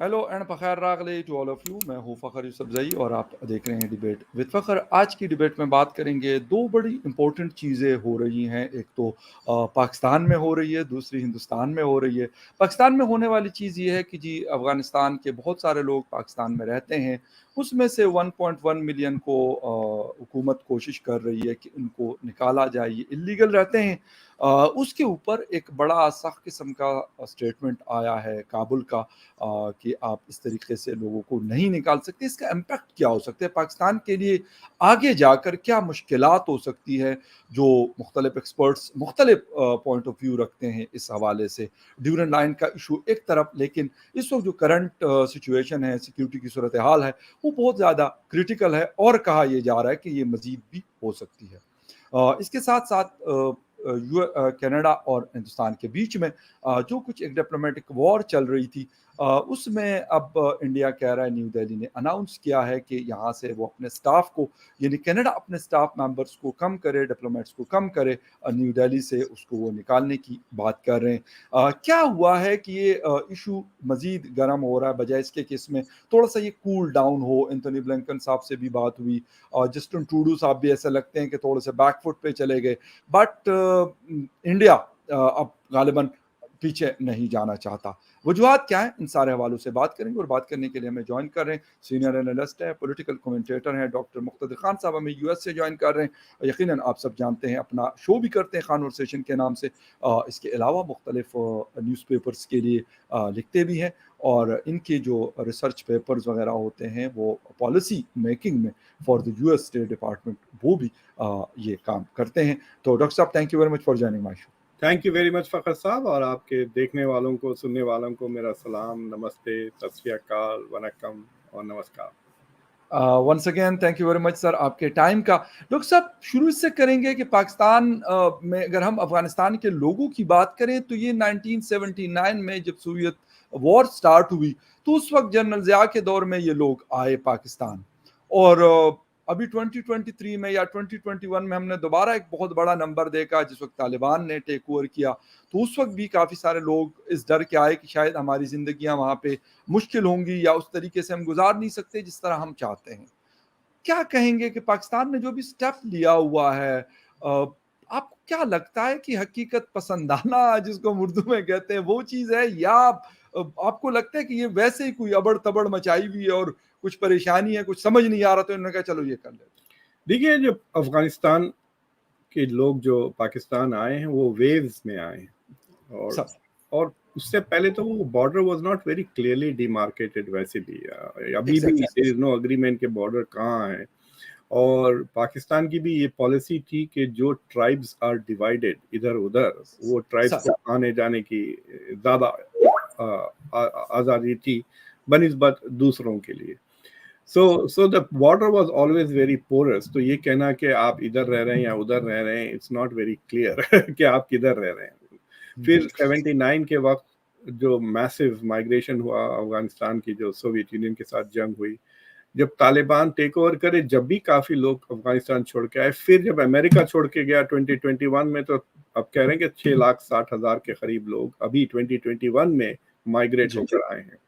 Hello and फ़खैर रागले to all of you. मैं हूँ फ़खर यूसुफज़ई और आप देख रहे हैं डिबेट विद फ़खर। आज की डिबेट में बात करेंगे, दो बड़ी इंपॉर्टेंट चीज़ें हो रही हैं। एक तो पाकिस्तान में हो रही है, दूसरी हिंदुस्तान में हो रही है। पाकिस्तान में होने वाली चीज़ ये है कि जी अफ़गानिस्तान के बहुत सारे लोग पाकिस्तान में रहते हैं, उसमें से 1.1 मिलियन को हुकूमत कोशिश कर रही है कि उनको निकाला जाए, ये इल्लीगल रहते हैं। उसके ऊपर एक बड़ा सख्त किस्म का स्टेटमेंट आया है काबुल का, कि आप इस तरीके से लोगों को नहीं निकाल सकते। इसका इम्पैक्ट क्या हो सकता है पाकिस्तान के लिए, आगे जाकर क्या मुश्किलात हो सकती है, जो मुख्तलिफ एक्सपर्ट्स मुख्तलिफ पॉइंट ऑफ व्यू रखते हैं इस हवाले से। ड्यूरन लाइन का इशू एक तरफ, लेकिन इस वक्त जो करंट सिचुएशन है, सिक्योरिटी की सूरत हाल है, वो बहुत ज़्यादा क्रिटिकल है और कहा यह जा रहा है कि ये मज़ीद भी हो सकती है। इसके साथ साथ कनाडा और हिंदुस्तान के बीच में जो कुछ एक डिप्लोमेटिक वॉर चल रही थी, उसमें अब इंडिया कह रहा है, न्यू दिल्ली ने अनाउंस किया है कि यहाँ से वो अपने स्टाफ को, यानी कनाडा अपने स्टाफ मेंबर्स को कम करे, डिप्लोमेट्स को कम करे, न्यू दिल्ली से उसको वो निकालने की बात कर रहे हैं। क्या हुआ है कि ये इशू मज़ीद गर्म हो रहा है, बजाय इसके कि इसमें थोड़ा सा ये कूल डाउन हो। एंथोनी ब्लिंकन साहब से भी बात हुई और जस्टिन ट्रूडो साहब भी ऐसे लगते हैं कि थोड़े से बैकफुट पे चले गए, बट इंडिया अब गालिबन पीछे नहीं जाना चाहता। वजूहात क्या है, इन सारे हवालों से बात करेंगे और बात करने के लिए हमें ज्वाइन कर रहे हैं सीनियर एनालिस्ट है, पॉलिटिकल कमेंटेटर हैं डॉक्टर मुक्तदर खान साहब, हमें यूएस से ज्वाइन कर रहे हैं। यकीनन आप सब जानते हैं, अपना शो भी करते हैं कॉन्वर्सेशन के नाम से। इसके अलावा मुख्तलिफ न्यूज़पेपर्स के लिए लिखते भी हैं, और इनके जो रिसर्च पेपर्स वगैरह होते हैं वो पॉलिसी मेकिंग में for the US state department, वो भी ये काम करते हैं। तो डॉक्टर साहब, thank you very much for joining my show. Thank you very much Fakhar साहब, और आपके देखने वालों को, सुनने वालों को मेरा सलाम, नमस्ते, सत श्री अकाल, वनक्कम और नमस्कार। Once again thank you very much sir आपके टाइम का। डॉक्टर साहब, शुरू से करेंगे कि पाकिस्तान में अगर हम अफगानिस्तान के लोगों की बात करें तो ये 1979 में जब सोवियत वॉर स्टार्ट हुई, तो उस वक्त जनरल ज़िया के दौर में ये लोग आए पाकिस्तान। और अभी 2023 में या 2021 में हमने दोबारा एक बहुत बड़ा नंबर देखा, जिस वक्त तालिबान ने टेक ओवर किया, तो उस वक्त भी काफ़ी सारे लोग इस डर के आए कि शायद हमारी ज़िंदगियां वहाँ पे मुश्किल होंगी या उस तरीके से हम गुजार नहीं सकते जिस तरह हम चाहते हैं। क्या कहेंगे कि पाकिस्तान ने जो भी स्टेप लिया हुआ है, आपको क्या लगता है कि हकीकत पसंदाना जिसको हम उर्दू में कहते हैं वो चीज़ है, या आपको लगता है कि ये वैसे ही कोई अबड़ तबड़ मचाई हुई है और कुछ परेशानी है, कुछ समझ नहीं आ रहा तो इन्होंने कहा चलो ये कर लेते। देखिए, जब अफगानिस्तान के लोग जो पाकिस्तान आए हैं वो वेव्स में आए हैं, और उससे पहले तो वो border was not very clearly demarcated. वैसे भी अभी भी देयर इज नो एग्रीमेंट के बॉर्डर कहाँ है, और पाकिस्तान की भी ये पॉलिसी थी कि जो ट्राइब्स आर डिवाइडेड इधर उधर, वो ट्राइब्स को आने जाने की ज़्यादा आज़ादी थी बनिस्बत दूसरों के लिए। So the border was always very porous. तो ये कहना कि आप इधर रह रहे हैं या उधर रह रहे हैं, it's not very clear कि आप किधर रह रहे हैं। फिर 79 के वक्त जो मैसिव माइग्रेशन हुआ अफगानिस्तान की, जो सोवियत यूनियन के साथ जंग हुई, जब तालिबान टेक ओवर करे, जब भी काफ़ी लोग अफगानिस्तान छोड़ के आए। फिर जब अमेरिका छोड़ के गया 2021 में, तो अब कह रहे हैं कि 6,60,000 के करीब लोग अभी 2021 में माइग्रेट होकर आए हैं।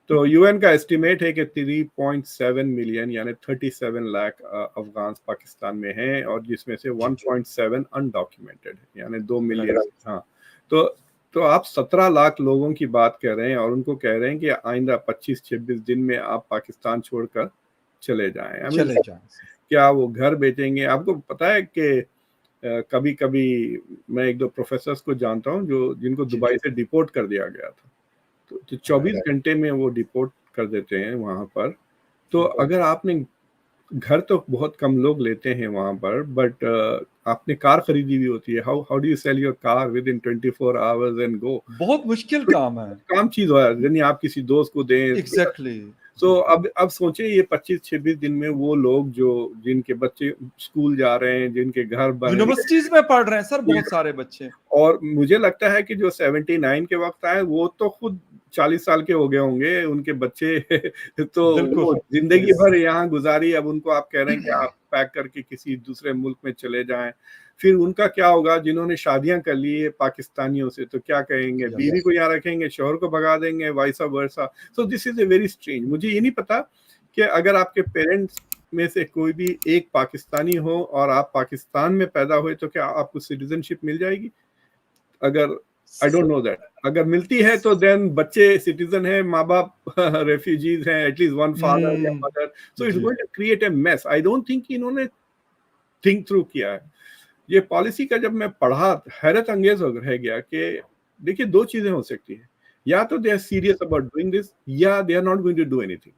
तो यूएन का एस्टिमेट है कि 3.7 मिलियन यानी 37 लाख अफगान पाकिस्तान में हैं, और जिसमें से 1.7 अनडॉक्यूमेंटेड है, यानी 2 मिलियन। हाँ, तो आप 17 लाख लोगों की बात कर रहे हैं, और उनको कह रहे हैं कि आइंदा 25-26 दिन में आप पाकिस्तान छोड़कर चले जाएं। क्या वो घर बेचेंगे? आपको पता है कि कभी कभी मैं एक दो प्रोफेसर्स को जानता हूं जिनको दुबई से डिपोर्ट कर दिया गया था, तो 24 घंटे में वो डिपोर्ट कर देते हैं वहां पर। तो अगर आपने घर, तो बहुत कम लोग लेते हैं वहां पर, बट आपने कार खरीदी हुई होती है, how do you sell your car with in 24 hours and go? बहुत मुश्किल काम है, काम चीज हो, यानी आप किसी दोस्त को दें। एग्जैक्टली। तो अब सोचे ये 25-26 दिन में वो लोग जिनके बच्चे स्कूल जा रहे हैं, जिनके घर बने, यूनिवर्सिटीज में पढ़ रहे हैं सर बहुत सारे बच्चे, और मुझे लगता है कि जो 79 के वक्त आए वो तो खुद 40 साल के हो गए होंगे, उनके बच्चे तो बिल्कुल, वो जिंदगी यस। भर यहाँ गुजारी, अब उनको आप कह रहे हैं कि आप पैक करके किसी दूसरे मुल्क में चले जाएं, फिर उनका क्या होगा जिन्होंने शादियां कर ली है पाकिस्तानियों से, तो क्या कहेंगे, बीवी यस। को यहाँ रखेंगे, शोहर को भगा देंगे, वाइसा वर्सा। So this is a very strange. मुझे ये नहीं पता कि अगर आपके पेरेंट्स में से कोई भी एक पाकिस्तानी हो और आप पाकिस्तान में पैदा हुए तो क्या आपको सिटीजनशिप मिल जाएगी? अगर आई डोंट नो दैट, अगर मिलती है तो देन बच्चे सिटीजन है, माँ बाप रेफ्यूजीज हैं, एटलीस्ट वन फादर या मदर, सो इट्स जी। Going to create a mess. I don't think इन्होंने थिंक थ्रू किया है ये पॉलिसी का। जब मैं पढ़ा हैरत अंगेज रह गया कि देखिए दो चीजें हो सकती है, या तो they are serious about doing this, या they are not going to do anything.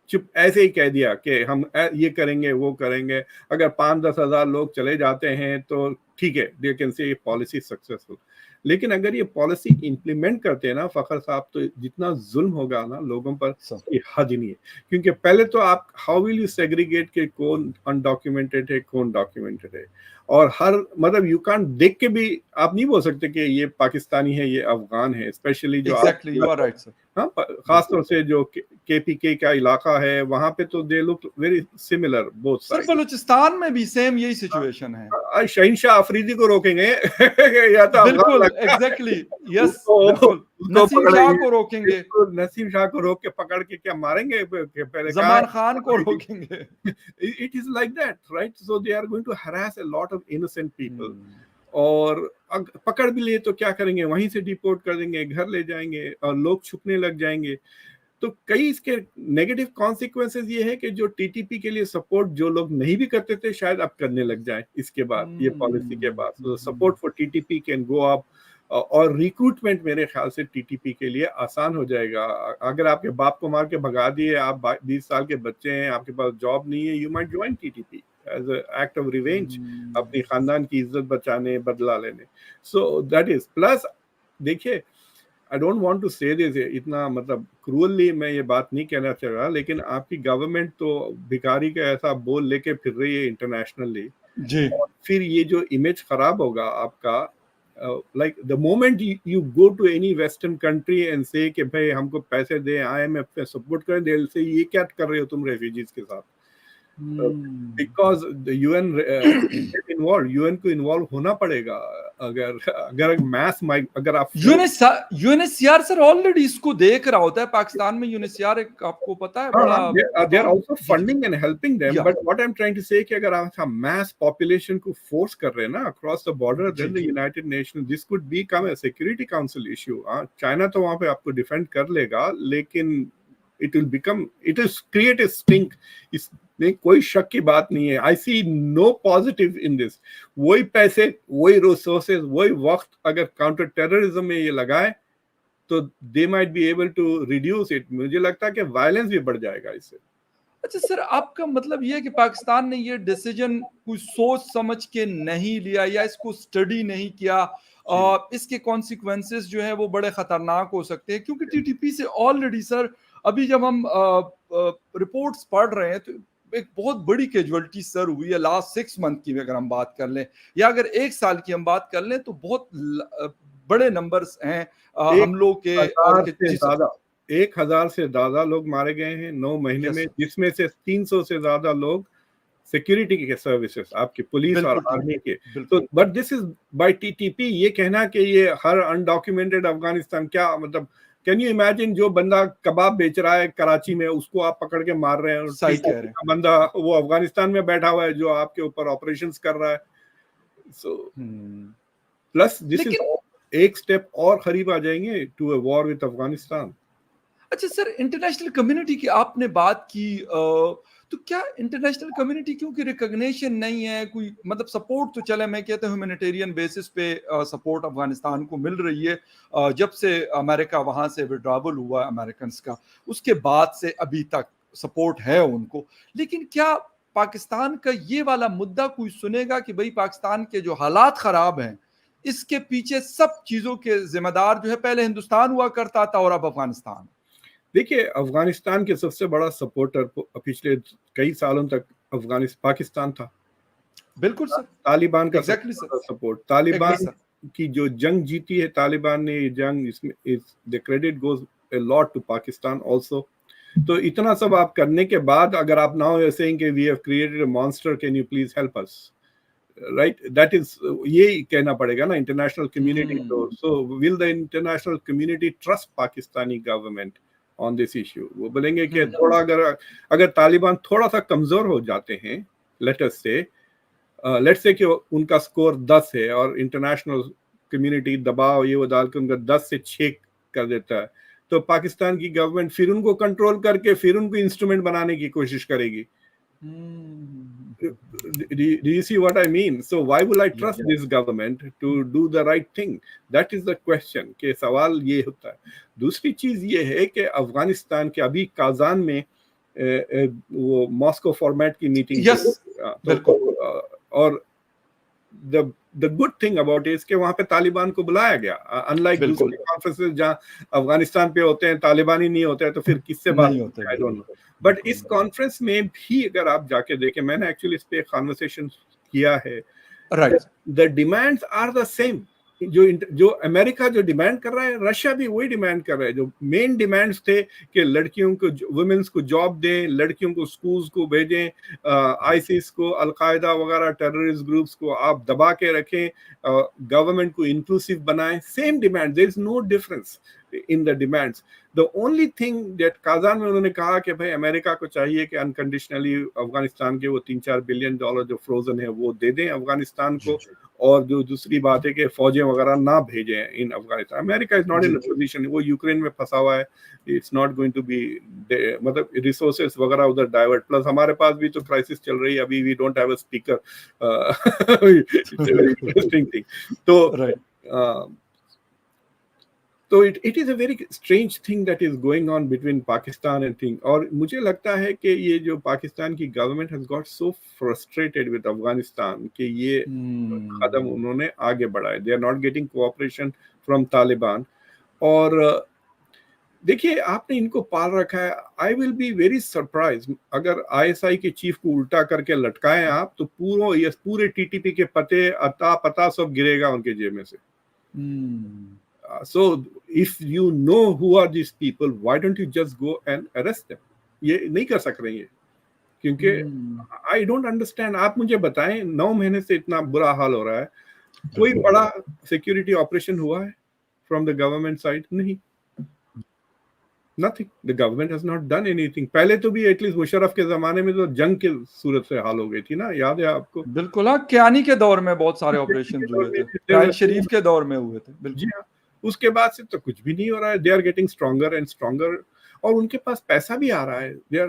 चुप ऐसे ही कह दिया कि हम ये करेंगे वो करेंगे, अगर 5-10 हजार लोग चले जाते हैं तो ठीक है, दे कैन से ये पॉलिसी सक्सेसफुल। लेकिन अगर ये पॉलिसी इंप्लीमेंट करते हैं ना फखर साहब, तो जितना जुल्म होगा ना लोगों पर, ये हद ही नहीं है। क्योंकि पहले तो आप हाउ विल यू सेग्रीगेट के कौन अनडॉक्यूमेंटेड है कौन डॉक्यूमेंटेड है, और हर मतलब यू कांट देख के भी आप नहीं बोल सकते कि ये पाकिस्तानी है ये अफगान है, स्पेशली जो exactly, you are right sir. हाँ, खासतौर से जो केपीके का इलाका है वहां पे तो they look very similar both sir side. Balochistan में भी सेम यही सिचुएशन है। शहीनशाह अफरीदी को रोकेंगे या तो बिल्कुल, अफगान एग्जैक्टली, यस, उसको बिल्कुल। नसीम शाह को रोकेंगे, नसीम शाह को रोक के पकड़ के क्या मारेंगे, पहले कहा जमान खान को रोकेंगे। It is like that, right? So they are going to harass a lot of innocent people, और पकड़ भी लिए तो क्या करेंगे, वहीं से डिपोर्ट कर देंगे, घर ले जाएंगे और लोग छुपने लग जाएंगे। तो कई इसके नेगेटिव कॉन्सिक्वेंसेस ये है कि जो टीटीपी के लिए सपोर्ट जो लोग नहीं भी करते थे शायद अब करने लग जाए इसके बाद, ये पॉलिसी के बाद। तो support for TTP can go up, और रिक्रूटमेंट मेरे ख्याल से टीटीपी के लिए आसान हो जाएगा। अगर आपके बाप को मार के भगा दिए, आप 20 साल के बच्चे हैं, आपके पास जॉब नहीं है, you might join TTP as a act of revenge, अपनी खानदान की इज्जत बचाने, बदला लेने। So that is plus. देखिए I don't want to say this, इतना मतलब क्रूअली मैं ये बात नहीं कहना चाह रहा, लेकिन आपकी गवर्नमेंट तो भिखारी का ऐसा बोल लेके फिर रही है इंटरनेशनली जी। और फिर ये जो इमेज खराब होगा आपका, like the moment you go to any western country and say कि भाई हमको पैसे दे, IMF पे सपोर्ट करें, दिल से ये क्या कर रहे हो तुम रेफ्यूजीज के साथ, because the UN involve, UN को इन्वॉल्व होना पड़ेगा। अगर अगर मैस अगर आप यूएनएचसीआर सर ऑलरेडी इसको देख रहा होता है पाकिस्तान में। यूएनएचसीआर एक आपको पता है बड़ा, they are also funding and helping them, Yeah. but what I'm trying to say कि अगर आप mass population को force कर रहे हैं ना across the border, then the United Nations, this could become a Security Council issue। China तो वहाँ पे आपको डिफेंड कर लेगा, लेकिन it will create a stink। इसमें कोई शक की बात नहीं है। I see no positive in this। वही पैसे, वही रिसोर्सेज, वही वक्त अगर काउंटर टेररिज्म में ये लगाए तो they might be able to reduce it। मुझे लगता है कि वायलेंस भी बढ़ जाएगा इससे। अच्छा सर, आपका मतलब ये है कि पाकिस्तान ने ये डिसीजन कुछ सोच समझ के नहीं लिया या इसको स्टडी नहीं किया, इसके कॉन्सिक्वेंसेस जो है वो बड़े खतरनाक हो सकते हैं, क्योंकि टीटीपी से ऑलरेडी सर अभी जब हम रिपोर्ट्स पढ़ रहे हैं तो एक बहुत बड़ी कैजुअलिटी सर हुई है लास्ट 6 मंथ की अगर हम बात कर लें, या अगर 1 साल की हम बात कर लें तो बहुत बड़े नंबर्स हैं हम लोग के। और 1000 से ज्यादा लोग मारे गए हैं 9 महीने में, जिसमें से 300 से ज्यादा लोग सिक्योरिटी के सर्विसेज, आपकी पुलिस और आर्मी के। तो but this is by TTP. ये कहना कि ये हर अनडॉक्यूमेंटेड अफगानिस्तान, क्या मतलब, कैन यू इमेजिन जो बंदा कबाब बेच रहा है कराची में, उसको आप पकड़ के मार रहे हैं, सही कह रहे हैं। बंदा वो अफगानिस्तान में बैठा हुआ है जो आपके ऊपर ऑपरेशंस कर रहा है। सो प्लस दिस इज एक स्टेप और करीब आ जाएंगे to a war with Afghanistan. अच्छा सर, इंटरनेशनल कम्युनिटी की आपने बात की, तो क्या इंटरनेशनल कम्युनिटी क्योंकि रिकॉग्निशन नहीं है, कोई मतलब सपोर्ट तो चले मैं कहता हूँ ह्यूमैनिटेरियन बेसिस पे सपोर्ट अफगानिस्तान को मिल रही है, जब से अमेरिका वहाँ से विड्रॉवल हुआ अमेरिकन का, उसके बाद से अभी तक सपोर्ट है उनको, लेकिन क्या पाकिस्तान का ये वाला मुद्दा कोई सुनेगा कि भाई पाकिस्तान के जो हालात खराब हैं इसके पीछे सब चीजों के जिम्मेदार जो है पहले हिंदुस्तान हुआ करता था और अब अफगानिस्तान? देखिए अफगानिस्तान के सबसे बड़ा सपोर्टर पिछले कई सालों तक पाकिस्तान था। बिल्कुल सर, तालिबान का सपोर्ट, तालिबान की जो जंग जीती है तालिबान ने, ये जंग, इसमें the credit goes a lot to Pakistan also. تو اتنا سب آپ کرنے کے بعد اگر آپ now you're saying کہ we have created a monster, can you please help us, right? That is یہی کہنا پڑے گا نا انٹرنیشنل کمیونٹی کو. So will the international community trust Pakistani government on this issue? وہ بولیں گے کہ تھوڑا اگر طالبان تھوڑا سا کمزور ہو جاتے ہیں, let us say let's say کہ ان کا سکور 10 ہے اور انٹرنیشنل کمیونٹی دباؤ یہ وہ ڈال کے ان کا 10 سے 6 کر دیتا ہے, تو پاکستان کی گورنمنٹ پھر ان کو کنٹرول کر کے پھر ان کو انسٹرومنٹ بنانے کی کوشش کرے گی. Do you see what I mean? So why will I trust this government to do the right thing? That is the question. کہ سوال یہ ہوتا ہے. دوسری چیز یہ ہے کہ افغانستان کے ابھی کازان میں وہ ماسکو فارمیٹ کی میٹنگ, اور the good thing about it is کہ وہاں پہ طالبان کو بلایا گیا, unlike دوسری کانفرنسز جہاں افغانستان پہ ہوتے ہیں طالبانی نہیں ہوتے ہیں تو پھر کس سے بات ہوتے ہیں, I don't know. بٹ اس کانفرنس میں بھی اگر آپ جا کے دیکھیں, میں نے ایکچولی اس پہ کانورسیشن کیا ہے, the demands are the same. جو امریکہ جو ڈیمانڈ کر رہا ہے رشیا بھی وہی ڈیمانڈ کر رہا ہے. جو مین ڈیمانڈز تھے کہ لڑکیوں کو ویمنس کو جاب دیں, لڑکیوں کو سکولز کو بھیجیں, آئیسس کو القاعدہ وغیرہ ٹیررسٹ گروپس کو آپ دبا کے رکھیں, گورنمنٹ کو انکلوسیو بنائیں, same demand, there is no difference in the demands. The only thing that Kazan میں انہوں نے کہا کہ بھائی امریکہ کو چاہیے کہ انکنڈیشنلی افغانستان کے وہ $3-4 بلین جو فروزن ہے وہ دے دیں افغانستان کو, اور جو دوسری بات ہے کہ فوجیں وغیرہ نہ بھیجیں ان افغانستان. امریکہ از ناٹ ان پوزیشن, وہ یوکرین میں پھنسا ہوا ہے, it's not going to be, مطلب ریسورسز وغیرہ ادھر ڈائیورٹ, پلس ہمارے پاس بھی تو کرائسس چل رہی ہے ابھی, we don't have a speaker, it's a very interesting thing. تو it is a very strange thing that is going on between Pakistan and thing. اور مجھے لگتا ہے کہ یہ جو پاکستان کی government has got so frustrated with Afghanistan کہ یہ قدم انہوں نے آگے بڑھائے. They are not getting cooperation from Taliban. اور دیکھیے آپ نے ان کو پال رکھا ہے. I will be very surprised اگر ISI کے چیف کو الٹا کر کے لٹکائیں آپ, تو پورے TTP کے پتہ سب گرے گا ان کے جیب میں سے. So if you know who are these people, why don't you just go and arrest them? یہ نہیں کر سک رہے ہیں کیونکہ I don't understand. آپ مجھے بتائیں 9 مہینے سے اتنا برا حال ہو رہا ہے, کوئی بڑا سیکیورٹی آپریشن ہوا ہے from the government side? نہیں, nothing. The government has not done anything. پہلے تو بھی ایٹ لیسٹ مشرف کے زمانے میں تو جنگ کی صورت سے حال ہو گئی تھی نا, یاد ہے آپ کو؟ بالکل, ہاں, کیانی کے دور میں بہت سارے آپریشن ہوئے تھے, پرائز شریف کے دور میں ہوئے تھے. جی ہاں, اس کے بعد سے تو کچھ بھی نہیں ہو رہا ہے. They are getting stronger and stronger, اور ان کے پاس پیسہ بھی آ رہا ہے. They are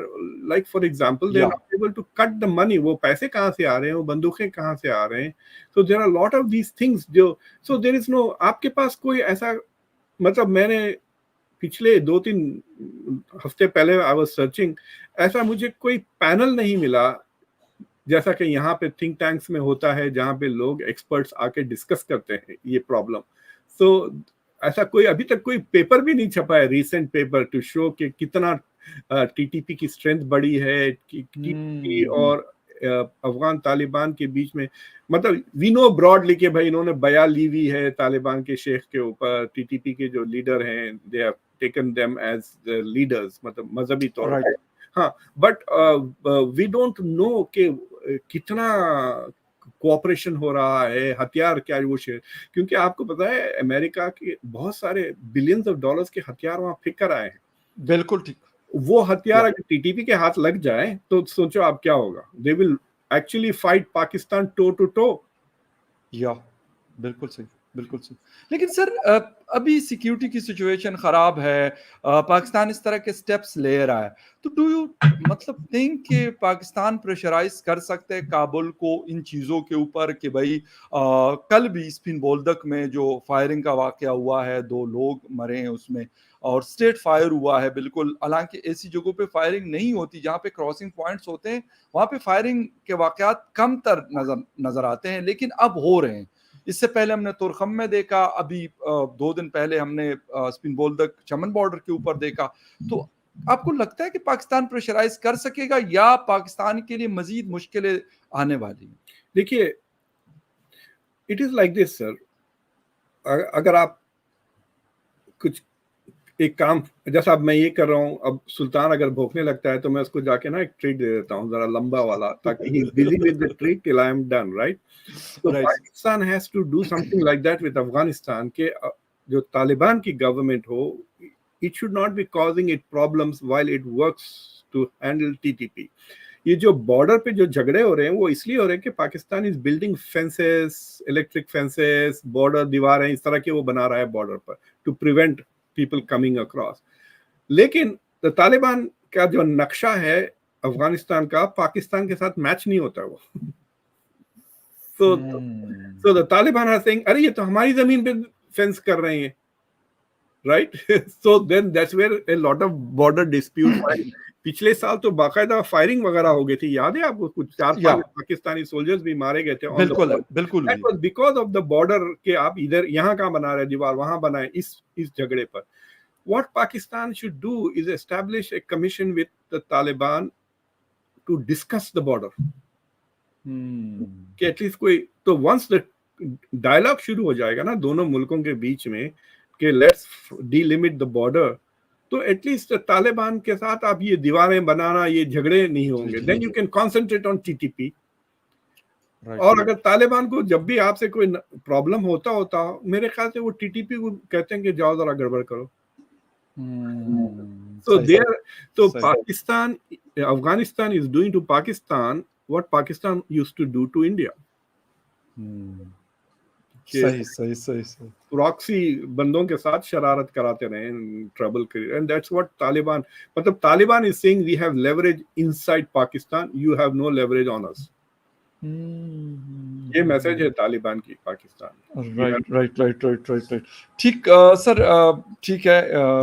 like for example they are not able to cut the money. وہ پیسے کہاں سے آ رہے ہیں, وہ بندوقیں کہاں سے آ رہے ہیں. So there are lot of these things جو, سو دیر از نو, آپ کے پاس کوئی ایسا, مطلب میں نے پچھلے 2-3 ہفتے پہلے آئی واز سرچنگ, ایسا مجھے کوئی پینل نہیں ملا جیسا کہ یہاں پہ تھنک ٹینکس میں ہوتا ہے جہاں پہ لوگ ایکسپرٹس آ کے ڈسکس کرتے ہیں یہ پرابلم. سو ایسا کوئی ابھی تک کوئی پیپر بھی نہیں چھپا ہے, ریسنٹ پیپر ٹو شو کہ کتنا ٹی ٹی پی کی اسٹرینتھ بڑی ہے, ٹی ٹی پی اور افغان طالبان کے بیچ میں. مطلب وی نو براڈلی کہ بھائی انہوں نے بیعت لی ہوئی ہے طالبان کے شیخ کے اوپر, ٹی ٹی پی کے جو لیڈر ہیں they have taken them as leaders, مطلب مذہبی طور پر. ہاں, بٹ وی ڈونٹ نو کہ کتنا کوآپریشن ہو رہا ہے, ہتھیار کیا وہ شیئر, کیونکہ آپ کو پتا ہے امریکہ کے بہت سارے بلینز آف ڈالرز کے ہتھیار وہاں پھینک کر آئے ہیں. بالکل ٹھیک. وہ ہتھیار اگر ٹی ٹی پی کے ہاتھ لگ جائیں تو سوچو آپ کیا ہوگا. They will actually fight Pakistan to to to. یا بالکل صحیح, بالکل صحیح. لیکن سر ابھی سیکیورٹی کی سچویشن خراب ہے, پاکستان اس طرح کے سٹیپس لے رہا ہے, تو ڈو یو مطلب تھنک کہ پاکستان پریشرائز کر سکتے ہیں کابل کو ان چیزوں کے اوپر کہ بھائی کل بھی اسپن بولدک میں جو فائرنگ کا واقعہ ہوا ہے 2 لوگ مرے ہیں اس میں, اور اسٹریٹ فائر ہوا ہے بالکل, حالانکہ ایسی جگہوں پہ فائرنگ نہیں ہوتی جہاں پہ کراسنگ پوائنٹس ہوتے ہیں, وہاں پہ فائرنگ کے واقعات کم تر نظر آتے ہیں, لیکن اب ہو رہے ہیں. اس سے پہلے ہم نے تورخم میں دیکھا, ابھی 2 دن پہلے ہم نے اسپن بولدک چمن بارڈر کے اوپر دیکھا. تو آپ کو لگتا ہے کہ پاکستان پریشرائز کر سکے گا یا پاکستان کے لیے مزید مشکلیں آنے والی ہیں؟ دیکھیے اٹ از لائک دس سر, اگر آپ کچھ ایک کام جیسا اب میں یہ کر رہا ہوں, اب سلطان اگر بھوکنے لگتا ہے تو میں اس کو جا کے نا ایک ٹریٹ دے دیتا ہوں ذرا لمبا والا, تاکہ ہی busy with the treat till I am done, right? So Pakistan has to do something like that with Afghanistan, کہ جو طالبان کی government who, it should not be causing it problems while it works to handle TTP. یہ جو border پہ جو جھگڑے ہو رہے ہیں وہ اس لیے ہو رہے ہیں کہ Pakistan is building fences, electric fences, border دیواریں اس طرح کے وہ بنا رہا ہے بارڈر پر to prevent people coming across. لیکن طالبان کا جو نقشہ ہے افغانستان کا پاکستان کے ساتھ میچ نہیں ہوتا وہ. So the Taliban are saying, ارے یہ تو ہماری زمین پہ فینس کر رہے ہیں, right? So then that's where a lot of border disputes. پچھلے سال تو باقاعدہ فائرنگ وغیرہ ہو گئی تھی, یاد ہے آپ کو, کچھ 4-5 پاکستانی سولجرز بھی مارے گئے تھے. بالکل That was because of the border, کہ آپ ادھر یہاں کہاں بنا رہے دیوار, وہاں بنائیں اس جھگڑے پر. What Pakistan should do is establish a commission with the Taliban to discuss the border. کہ ایٹ لیسٹ کوئی تو ونس دا ڈائلاگ شروع ہو جائے گا نا دونوں ملکوں کے بیچ میں کہ let's D limit the border, تو ایٹ لیسٹ طالبان کے ساتھ آپ یہ دیواریں بنانا, یہ جھگڑے نہیں ہوں گے. Then you can concentrate on TTP. اور اگر طالبان کو جب بھی آپ سے کوئی پرابلم ہوتا میرے خیال سے وہ TTP کو کہتے ہیں کہ جاؤ ذرا گڑبڑ کرو. So Pakistan, Afghanistan is doing to Pakistan what Pakistan used to do to India. صحیح پراکسی بندوں کے ساتھ شرارت کراتے رہے, ٹربل کریے, and that's what Taliban, مطلب Taliban is saying we have leverage inside Pakistan, you have no leverage on us. یہ میسج ہے طالبان کی پاکستان. رائٹ. ٹھیک سر, ٹھیک ہے,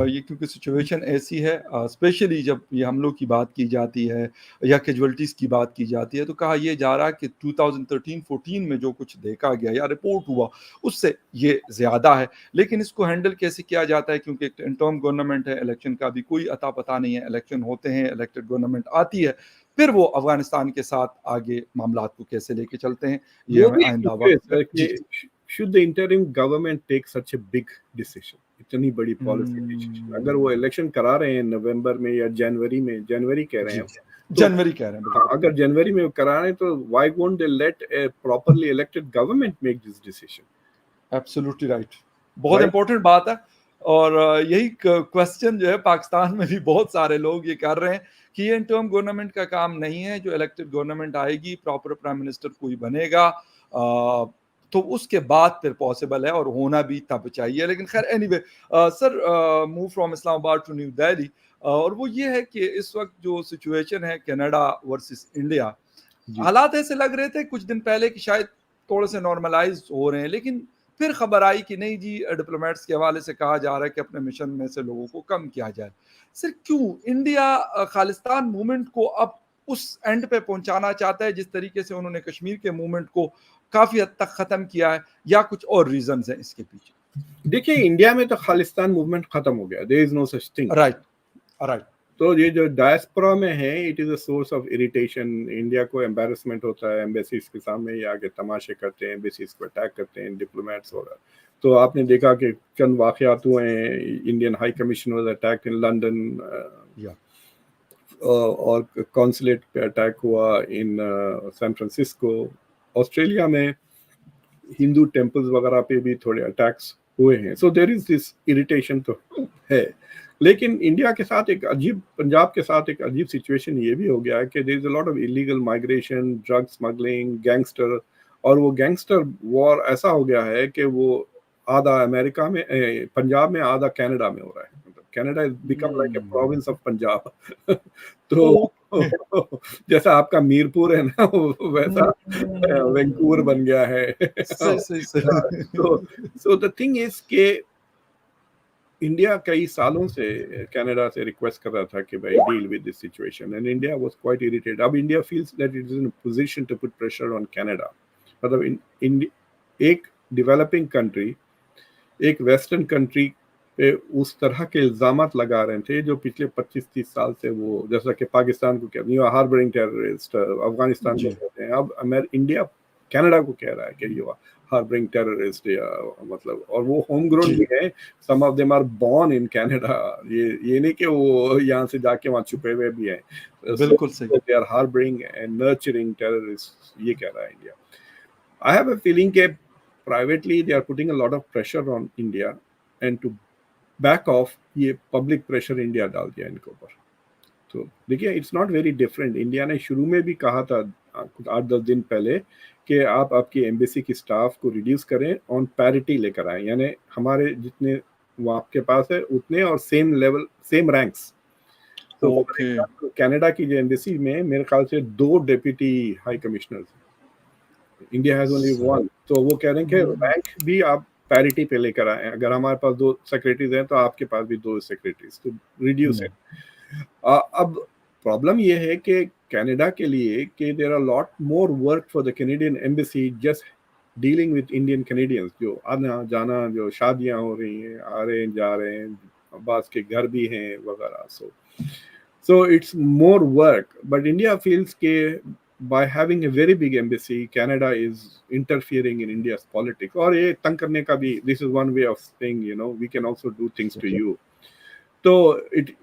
یہ کیونکہ سچویشن ایسی ہے, اسپیشلی جب یہ حملوں کی بات کی جاتی ہے یا کیجوالٹیز کی بات کی جاتی ہے, تو کہا یہ جا رہا ہے کہ 2013-14 میں جو کچھ دیکھا گیا یا رپورٹ ہوا اس سے یہ زیادہ ہے. لیکن اس کو ہینڈل کیسے کیا جاتا ہے, کیونکہ ایک انٹرم گورنمنٹ ہے, الیکشن کا بھی کوئی عطا پتہ نہیں ہے, الیکشن ہوتے ہیں, الیکٹڈ گورنمنٹ آتی ہے, پھر وہ افغانستان کے ساتھ آگے معاملات کو کیسے لے کے چلتے ہیں, یہ ہمیں آئندہ وقت. Should the interim government take such a big decision, اتنی بڑی پالیسی ڈیسیژن, اگر وہ الیکشن کرا رہے ہیں نومبر میں یا جنوری کہہ رہے ہیں, اگر جنوری میں کرا رہے ہیں تو why won't they let a properly elected government make this decision? Absolutely right. بہت امپورٹنٹ بات ہے, اور یہی کوشچن جو ہے پاکستان میں بھی بہت سارے لوگ یہ کر رہے ہیں کہ یہ انٹرم گورنمنٹ کا کام نہیں ہے, جو الیکٹڈ گورنمنٹ آئے گی, پراپر پرائم منسٹر کوئی بنے گا, تو اس کے بعد پھر پاسبل ہے, اور ہونا بھی تب چاہیے. لیکن خیر anyway sir, move from Islamabad to new Delhi, اور وہ یہ ہے کہ اس وقت جو سچویشن ہے کینیڈا ورسز انڈیا, حالات ایسے لگ رہے تھے کچھ دن پہلے کہ شاید تھوڑے سے نارملائز ہو رہے ہیں, لیکن پھر خبر آئی کہ نہیں جی, ڈپلومیٹس کے حوالے سے کہا جا رہا ہے کہ اپنے مشن میں سے لوگوں کو کم کیا جائے. سر کیوں انڈیا خالستان موومنٹ کو اب اس اینڈ پہ پہنچانا چاہتا ہے جس طریقے سے انہوں نے کشمیر کے موومنٹ کو کافی حد تک ختم کیا ہے, یا کچھ اور ریزنز ہیں اس کے پیچھے؟ دیکھیں انڈیا میں تو خالستان موومنٹ ختم ہو گیا, there is no such thing. Right. تو یہ جو ڈائسپورا میں ہے, it is a source of irritation. India کو امبیرسمنٹ ہوتا ہے, ایمبیسیز کے سامنے یہ آگے تماشے کرتے ہیں, ایمبیسیز کو اٹیک کرتے ہیں ڈپلومیٹس وغیرہ. تو آپ نے دیکھا کہ چند واقعات ہوئے ہیں, Indian high commission was attacked in London, اور کونسلیٹ پہ اٹیک ہوا ان سین فرانسسکو. آسٹریلیا میں ہندو ٹیمپلز وغیرہ پہ بھی تھوڑے اٹیکس ہوئے ہیں. سو دیر از دس اریٹیشن تو ہے. لیکن انڈیا کے ساتھ ایک عجیب, پنجاب کے ساتھ ایک عجیب سچویشن یہ بھی ہو گیا ہے کہ there is a lot of illegal migration, drug smuggling, gangster, اور وہ گینگسٹر وار ایسا ہو گیا ہے کہ وہ آدھا امریکہ میں, پنجاب میں, آدھا کینیڈا میں ہو رہا ہے. Canada has become like a province of Punjab. تو جیسا آپ کا میرپور ہے نا, ویسا وینکوور بن گیا ہے. So the thing is کہ انڈیا کئی سالوں سے کینیڈا سے ریکویسٹ کر رہا تھا کہ بھائی deal with this situation, and India was quite irritated. اب India feels that it is in position to put pressure on Canada. مطلب ایک ڈیولپنگ کنٹری, ایک ویسٹرن کنٹری پہ اس طرح کے الزامات لگا رہے تھے جو پچھلے 25-30 سال سے وہ, جیسا کہ پاکستان کو کہتے ہیں ہاربرنگ ٹیررسٹ, افغانستان کو کہتے ہیں, اب انڈیا कनाडा को कह रहा है कि यू आर हार्बरिंग टेररिस्ट, या मतलब, और वो होम ग्रोन जी भी है, some of them are born in Canada, ये नहीं कि वो यहाँ से जाके वहाँ छुपे हुए भी हैं, सो बिल्कुल सही। They are harbouring and nurturing terrorist, ये कह रहा है India. I have a feeling के privately they are putting a lot of pressure on India, and to back off, ये पब्लिक प्रेशर इंडिया डाल दिया इनके ऊपर। तो देखिए, it's not very different. India ने शुरू में भी कहा था कुछ 8-10 दिन पहले कि आप आपकी एम्बेसी की स्टाफ को रिड्यूस करें, ऑन पैरिटी लेकर आए, यानी हमारे जितने वो आपके पास है उतने और सेम लेवल, सेम रैंक्स। तो ओके। कनाडा की जो एम्बेसी में मेरे ख्याल से 2 deputy high commissioners, India has only सही। 1। तो वो कह रहे हैं कि रैंक भी आप पैरिटी पे लेकर आए, अगर हमारे पास 2 सेक्रेटरीज हैं तो आपके पास भी 2 सेक्रेटरीज, तो रिड्यूस है। अब प्रॉब्लम ये है कि कनाडा के लिए कि there are lot more work for the Canadian embassy just dealing with Indian Canadians, जो आना जाना, जो शादियां हो रही हैं, आ रहे हैं जा रहे हैं, अब्बास के घर भी हैं वगैरह। So it's more work, but India feels that by having a very big embassy, Canada is interfering in India's politics. Or ये तंग करने का भी, this is one way of saying, you know, we can also do things to you. So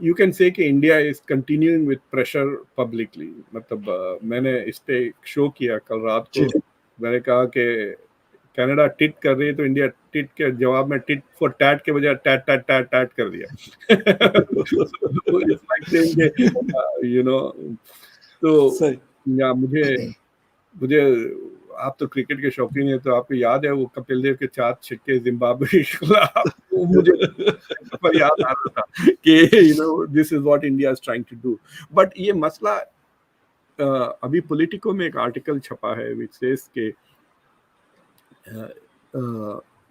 you can say कि India is continuing with pressure publicly. मतलब मैंने इस पे एक शो किया कल रात को, मैंने कहा कि कनाडा टिट कर रही है तो इंडिया टिट के जवाब में टिट फॉर टैट के बजाय टैट टैट टैट टैट कर दिया। It's like saying that, you know, तो सही। या मुझे आप तो क्रिकेट के शौकीन है, तो आपको याद है वो कपिल देव के 4 छक्के जिम्बाब्वे के खिलाफ, वो मुझे पर याद आ रहा था कि you know this is what India is trying to do. But ये मसला अभी पॉलिटिको में एक आर्टिकल छपा है विच सेज के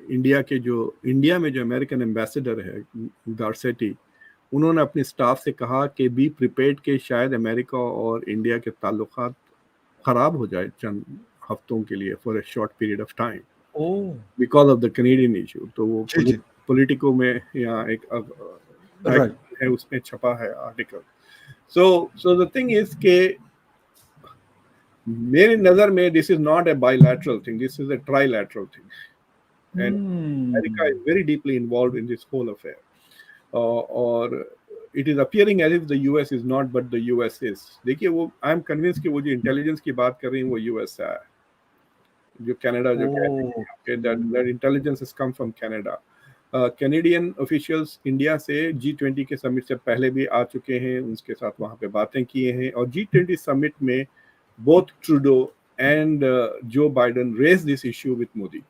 इंडिया में जो अमेरिकन एम्बेसडर है गार्सेटी, उन्होंने अपने स्टाफ से कहा कि बी प्रिपेयर्ड के शायद अमेरिका और इंडिया के ताल्लुकात खराब हो जाए चंद हफ्तों के लिए, for a short period of time, because of the Canadian issue. तो वो पॉलिटिको में या एक है उसमें छपा है article. So the thing is के मेरी नजर में this is not a bilateral thing, this is a trilateral thing, and America is very deeply involved in this whole affair. Or it is appearing as if the US is not, but the US is. देखिए वो I am convinced कि वो जो intelligence की बात कर रही हैं वो US से है, जो कनाडा जो कह रही है that intelligence has come from Canada. Canadian officials India से G20 के समिट से पहले भी आ चुके हैं, उनके साथ वहाँ पे बातें किए हैं, और G20 समिट में both Trudeau and Joe Biden raised this issue with Modi.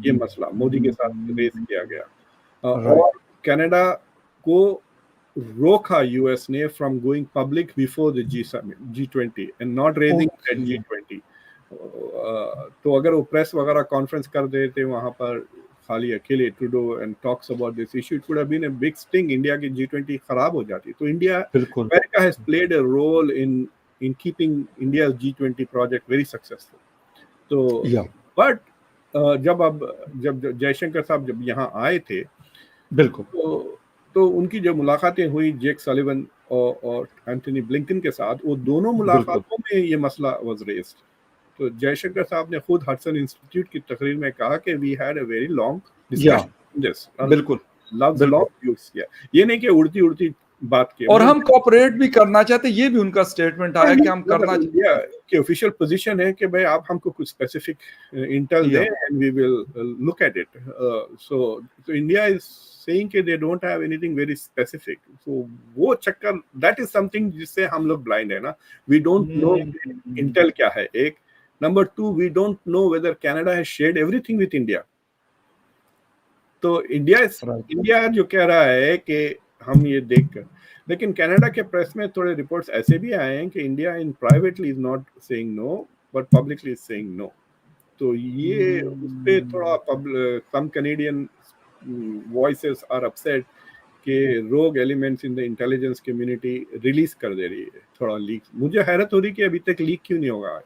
ये मसला मोदी के साथ रेस किया गया, और कनाडा को रोका यूएस ने from going public before the G20 and not raising at G20। तो अगर वो प्रेस वगैरह कॉन्फ्रेंस कर देते वहां पर खाली अकेले Trudeau and talks about this issue, it would have been a big sting, India की G20 खराब हो जाती। तो India, America has played a role in keeping India's G20 project very successful. तो बट जब जयशंकर साहब जब यहाँ आए थे, बिल्कुल, तो उनकी जो मुलाकातें हुई जेक सलिवन और एंथनी ब्लिंकन के साथ, वो दोनों मुलाकातों में ये मसला वाज रेज्ड। तो जयशंकर साहब ने खुद हडसन इंस्टीट्यूट की तकरीर में कहा कि we had a very long discussion this, बिल्कुल लव्स लॉन्ग यूज किया, ये नहीं कि उड़ती उड़ती बात की, और हम कोऑपरेट भी करना चाहते, ये भी उनका स्टेटमेंट आया कि हम करना चाहते कि ऑफिशियल पोजीशन है कि भाई आप हमको कुछ स्पेसिफिक इंटेल दें and we will look at it. So India is saying कि they don't have anything very specific, so वो चक्कर, that is something जिससे हम लोग blind है ना, we don't know intel क्या है, एक number 2 we don't know whether Canada has shared everything with India। तो इंडिया जो कह रहा है कि हम ये देखकर, लेकिन कनाडा के प्रेस में थोड़े रिपोर्ट्स ऐसे भी आए हैं कि India in privately is not saying no but publicly is saying no. तो ये उस पे थोड़ा some Canadian voices are upset कि rogue elements in the intelligence community release कर दे रही है थोड़ा लीक। मुझे हैरत हो रही कि अभी तक लीक क्यों नहीं होगा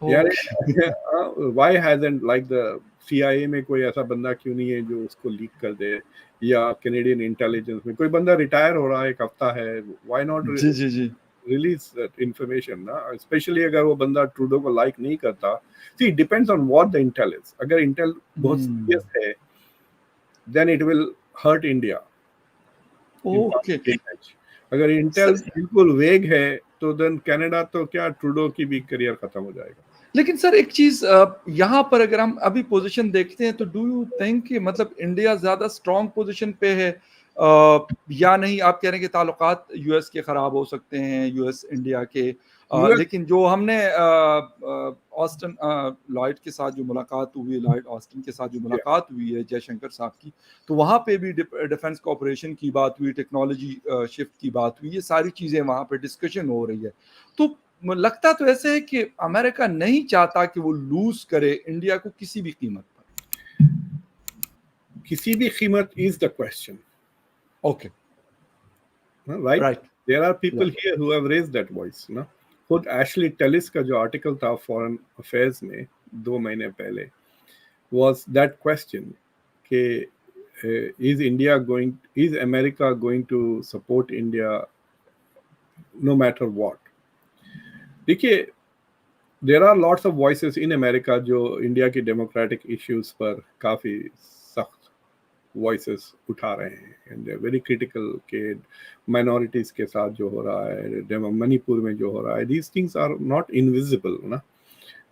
यार, why hasn't like the CIA में कोई ऐसा बंदा क्यों नहीं है जो उसको लीक कर दे, या कैनेडियन इंटेलिजेंस में कोई बंदा रिटायर हो रहा है, एक हफ्ता है, व्हाई नॉट जी release that information na, especially agar wo banda Trudeau ko like nahi karta. See, it depends on what the intel is. Agar intel bahut serious hai, then it will hurt India. Okay. अगर Intel बिल्कुल वेग है तो then Canada तो क्या Trudeau की भी career खत्म हो जाएगा. लेकिन सर एक चीज यहाँ पर अगर हम अभी पोजीशन देखते हैं तो डू यू थिंक कि मतलब इंडिया ज्यादा स्ट्रॉन्ग पोजीशन पे है या नहीं? आप कह रहे हैं कि ताल्लुकात यूएस के खराब हो सकते हैं, यूएस इंडिया के, लेकिन जो हमने ऑस्टिन लॉयड के साथ जो मुलाकात हुई, लॉयड ऑस्टिन के साथ जो मुलाकात हुई है जयशंकर साहब की, तो वहाँ पे भी डिफेंस कोऑपरेशन की बात हुई, टेक्नोलॉजी शिफ्ट की बात हुई, ये सारी चीजें वहाँ पे डिस्कशन हो रही है. तो लगता तो ऐसे है कि अमेरिका नहीं चाहता कि वो लूज करे इंडिया को किसी भी कीमत पर. किसी भी कीमत is the question. Okay. Right. There are people here who have raised that voice. ना खुद एशली टेलिस का जो आर्टिकल था फॉरेन अफेयर्स में 2 महीने पहले was that question कि is America going to support India no matter what? देखिए, there are lots of voices in America जो इंडिया की डेमोक्रेटिक इश्यूज पर काफी सख्त voices उठा रहे हैं, and they're very critical के minorities के साथ जो हो रहा है, मणिपुर में जो हो रहा है, these things are not invisible ना.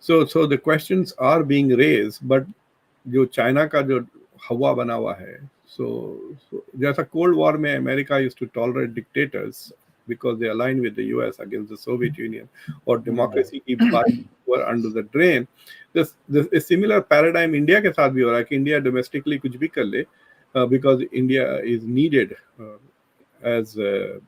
So the questions are being raised, but जो चाइना का जो हवा बना हुआ है, so जैसा कोल्ड वॉर में America used to tolerate dictators because they aligned with the US against the Soviet Union, or democracy की बात were under the drain. This a similar paradigm India के साथ भी हो रहा है कि इंडिया domestically कुछ भी कर ले, because India is needed as a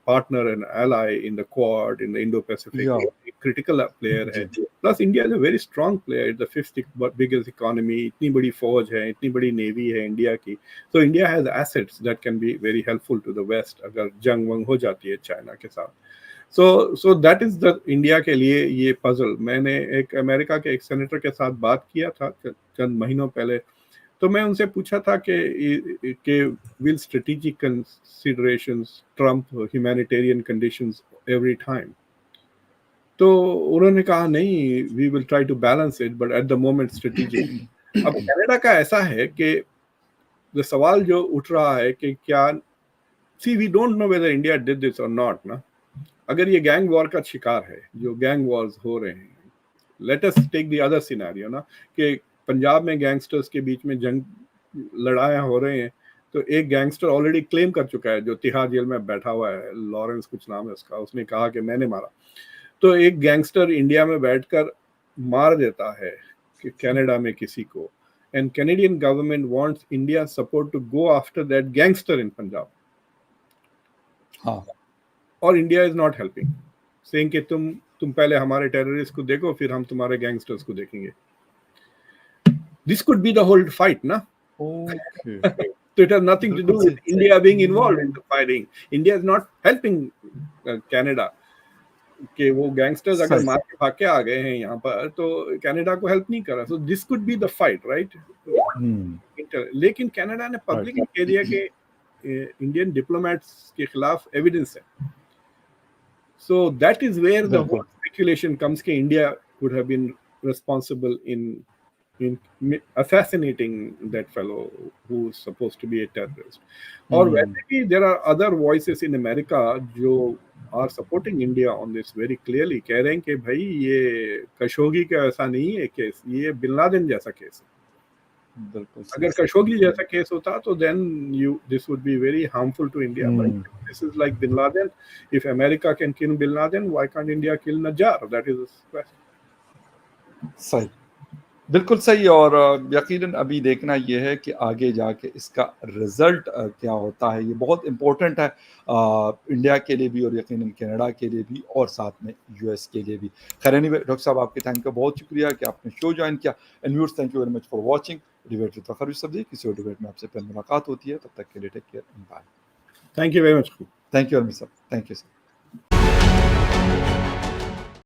partner and ally in the Quad, in the Indo-Pacific. Yeah. Critical player है. Plus India is a very strong player. It's the 5th biggest economy. इतनी बड़ी फौज है, इतनी बड़ी नेवी है India की. So India has assets that can be very helpful to the West अगर जंग वंग हो जाती है चाइना के साथ. So that is the India के लिए ये puzzle. मैंने एक अमेरिका के एक सेनेटर के साथ बात किया था चंद महीनों पहले, तो मैं उनसे पूछा था कि will strategic considerations trump humanitarian conditions every time? तो उन्होंने कहा नहीं, we will try to balance it, but at the moment strategic. अब कनाडा का ऐसा है कि सवाल जो उठ रहा है कि क्या, see we don't know whether India did this or not ना. अगर ये गैंग वॉर का शिकार है, जो गैंग वॉर्स हो रहे हैं, let us take the other scenario ना, कि पंजाब में गैंगस्टर्स के बीच में जंग लड़ाइयाँ हो रहे हैं, तो एक गैंगस्टर ऑलरेडी क्लेम कर चुका है जो तिहाड़ जेल में बैठा हुआ है, लॉरेंस कुछ नाम है उसका, उसने कहा कि मैंने मारा. तो एक गैंगस्टर इंडिया में बैठकर मार देता है कि कनाडा में किसी को, and Canadian government wants India support to go after that gangster in Punjab. हाँ. और India is not helping, saying कि तुम पहले हमारे टेररिस्ट को देखो, फिर हम तुम्हारे गैंगस्टर्स को देखेंगे. This could be the whole fight, na? Okay. So it has nothing to do with India being involved in the fighting. India is not helping Canada. कि वो गैंगस्टर्स अगर मार के भाग के आ गए हैं यहाँ पर, तो कनाडा को हेल्प नहीं कर रहा. So this could be the fight, right? लेकिन कनाडा ने पब्लिक में कह दिया कि इंडियन डिप्लोमेट्स के खिलाफ एविडेंस है. So that is where the whole speculation comes कि India could have been responsible in assassinating that fellow who's supposed to be a terrorist. और वैसे भी there are other voices in America जो are supporting India on this very clearly, कह रहे हैं कि भाई ये खशोगी का ऐसा नहीं है केस, ये बिन लादेन जैसा केस है. अगर खशोगी जैसा केस होता तो then this would be very harmful to India. But this is like bin Laden. If America can kill bin Laden, why can't India kill Najjar? That is the question. सही, बिल्कुल सही. और यकीनन अभी देखना ये है कि आगे जाके इसका रिजल्ट क्या होता है. ये बहुत इम्पोर्टेंट है इंडिया के लिए भी और यकीनन कनाडा के लिए भी और साथ में यूएस के लिए भी. खैर एनीवे डॉक्टर साहब, आपके टाइम का बहुत शुक्रिया कि आपने शो ज्वाइन किया. And viewers, thank you very much for watching debate with Fakhar Yousafzai. किसी और डिबेट में आपसे फिर मुलाकात होती है, तब तक के लिए take care and bye. Thank you very much. Thank you very much sir. Thank you sir.